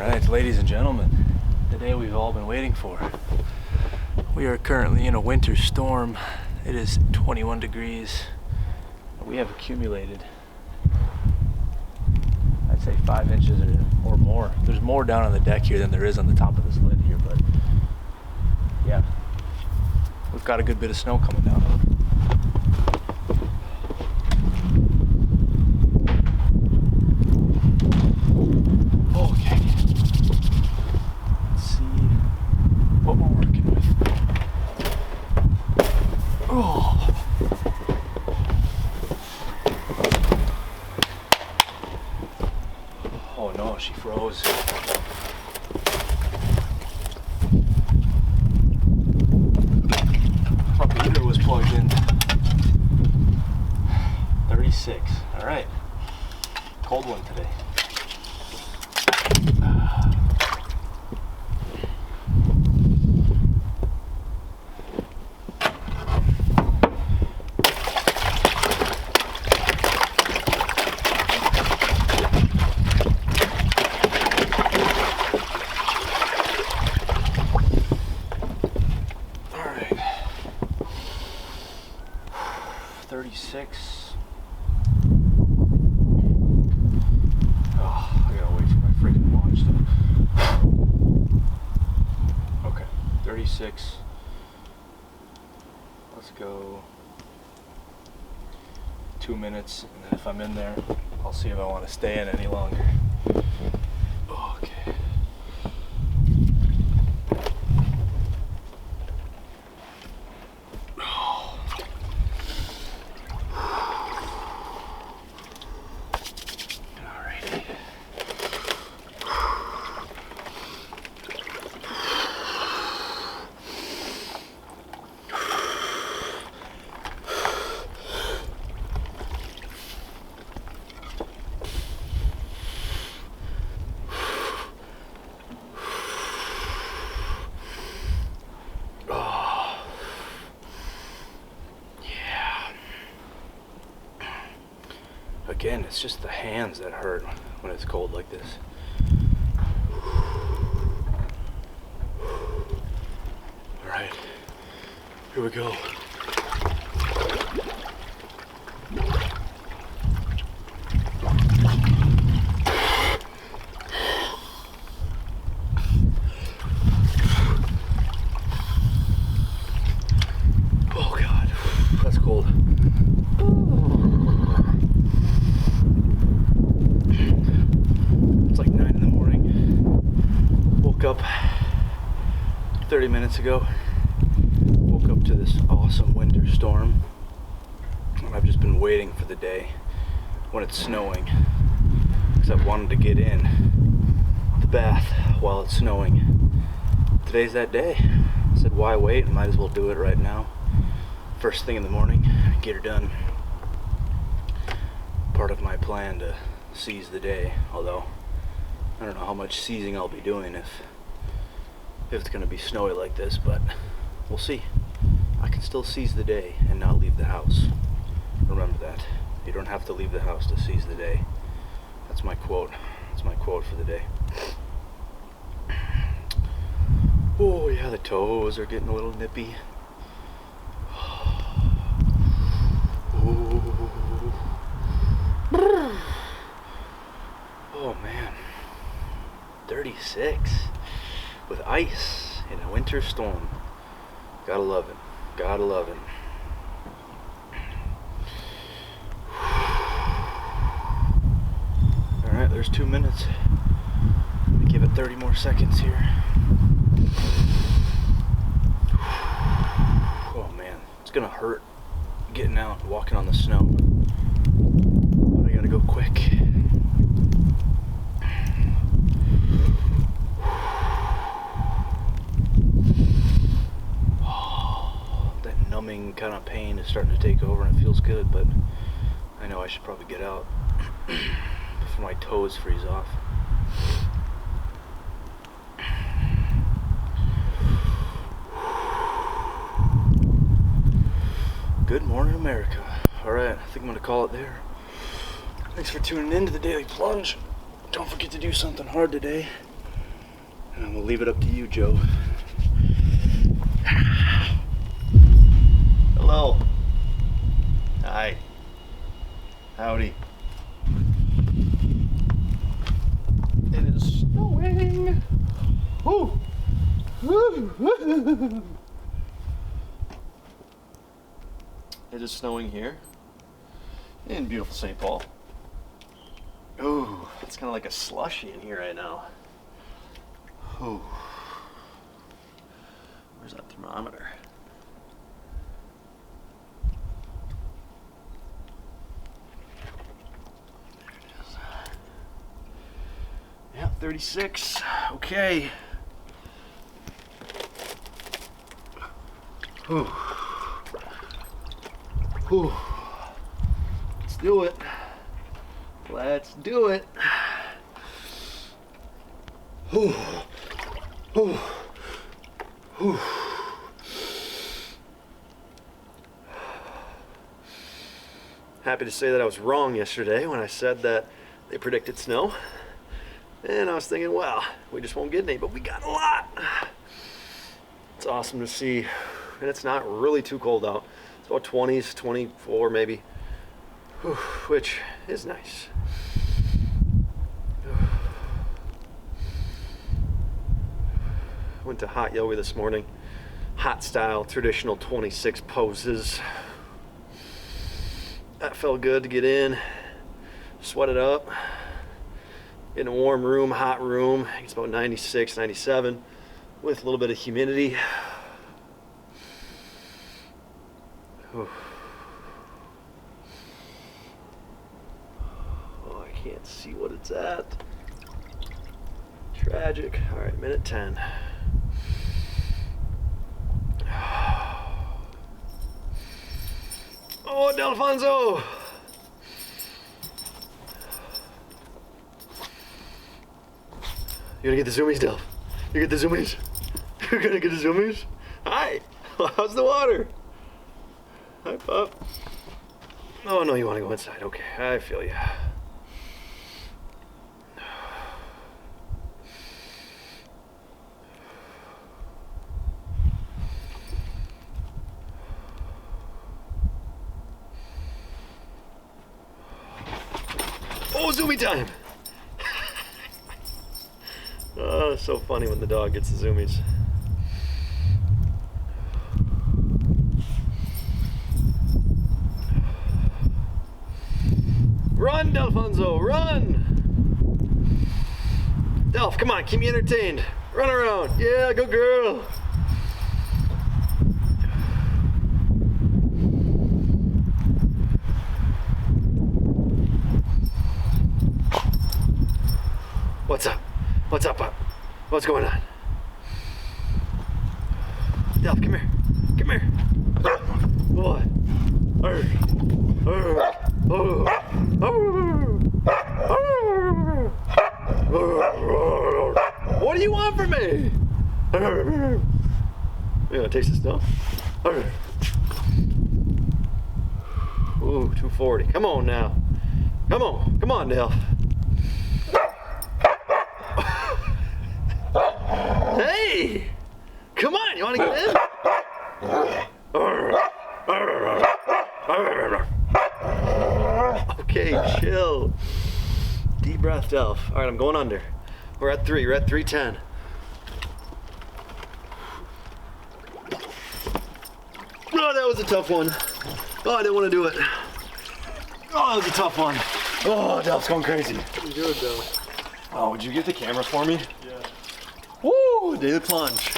Alright, ladies and gentlemen, the day we've all been waiting for. We are currently in a winter storm. It is 21 degrees. We have accumulated, I'd say 5 inches or more. There's more down on the deck here than there is on the top of this lid here, but yeah, we've got a good bit of snow coming down. Okay, let's see what we're working with. Oh. Oh no, she froze. My heater was plugged in. 36. All right. Cold one today. All right. 36. Oh, I gotta wait for my freaking watch though. Okay, 36. Let's go 2 minutes, and then if I'm in there, I'll see if I want to stay in any longer. Okay. Again, it's just the hands that hurt when it's cold like this. All right, here we go. Oh God, that's cold. It's like 9 in the morning. Woke up 30 minutes ago. Woke up to this awesome winter storm. And I've just been waiting for the day when it's snowing, because I've wanted to get in the bath while it's snowing. Today's that day. I said, why wait? Might as well do it right now. First thing in the morning, get her done. Part of my plan to seize the day, although I don't know how much seizing I'll be doing if it's going to be snowy like this, but we'll see. I can still seize the day and not leave the house. Remember that. You don't have to leave the house to seize the day. That's my quote. That's my quote for the day. Oh yeah, the toes are getting a little nippy. Oh man, 36 with ice in a winter storm. Gotta love it. Gotta love it. Alright, there's 2 minutes. Let me give it 30 more seconds here. Oh man, it's gonna hurt getting out and walking on the snow. But I gotta go quick. Numbing kind of pain is starting to take over and it feels good, but I know I should probably get out before my toes freeze off. Good morning, America. Alright, I think I'm going to call it there. Thanks for tuning in to the Daily Plunge. Don't forget to do something hard today. And we'll leave it up to you, Joe. Hello. Hi. Howdy. It is snowing. Woo. It is snowing here in beautiful St. Paul. Ooh, it's kind of like a slushy in here right now. Ooh. Where's that thermometer? There it is. Yeah, 36. Okay. Ooh. Ooh. Let's do it. Let's do it. Ooh. Ooh. Ooh. Happy to say that I was wrong yesterday when I said that they predicted snow. And I was thinking, well, we just won't get any, but we got a lot. It's awesome to see. And it's not really too cold out. It's about 20s, 24 maybe, which is nice. Went to hot yoga this morning. Hot style, traditional 26 poses. That felt good to get in, sweat it up. In a warm room, hot room. It's about 96, 97 with a little bit of humidity. Oh, I can't see what it's at. Tragic. All right, minute 10. Oh, Delfonso! You gonna get the zoomies, Delph? You get the zoomies? You're gonna get the zoomies? Hi! How's the water? Hi, pup. Oh, no, you wanna go inside. Okay, I feel you. Oh, zoomie time! Oh, it's so funny when the dog gets the zoomies. Run, Delfonso, run! Delph, come on, keep me entertained. Run around. Yeah, go girl. What's up? What's up, pup? What's going on? Delph, come here. Come here. What? What do you want from me? You gonna taste the snow? Ooh, 240. Come on now. Come on. Come on, Delph. Hey! Come on, you wanna get in? Okay, chill. Deep breath, Delph. Alright, I'm going under. We're at 3, we're at 310. Oh, that was a tough one. Oh, I didn't want to do it. Oh, that was a tough one. Oh, Delph's going crazy. You do it, Delph. Oh, would you get the camera for me? Yeah. Woo! Daily plunge.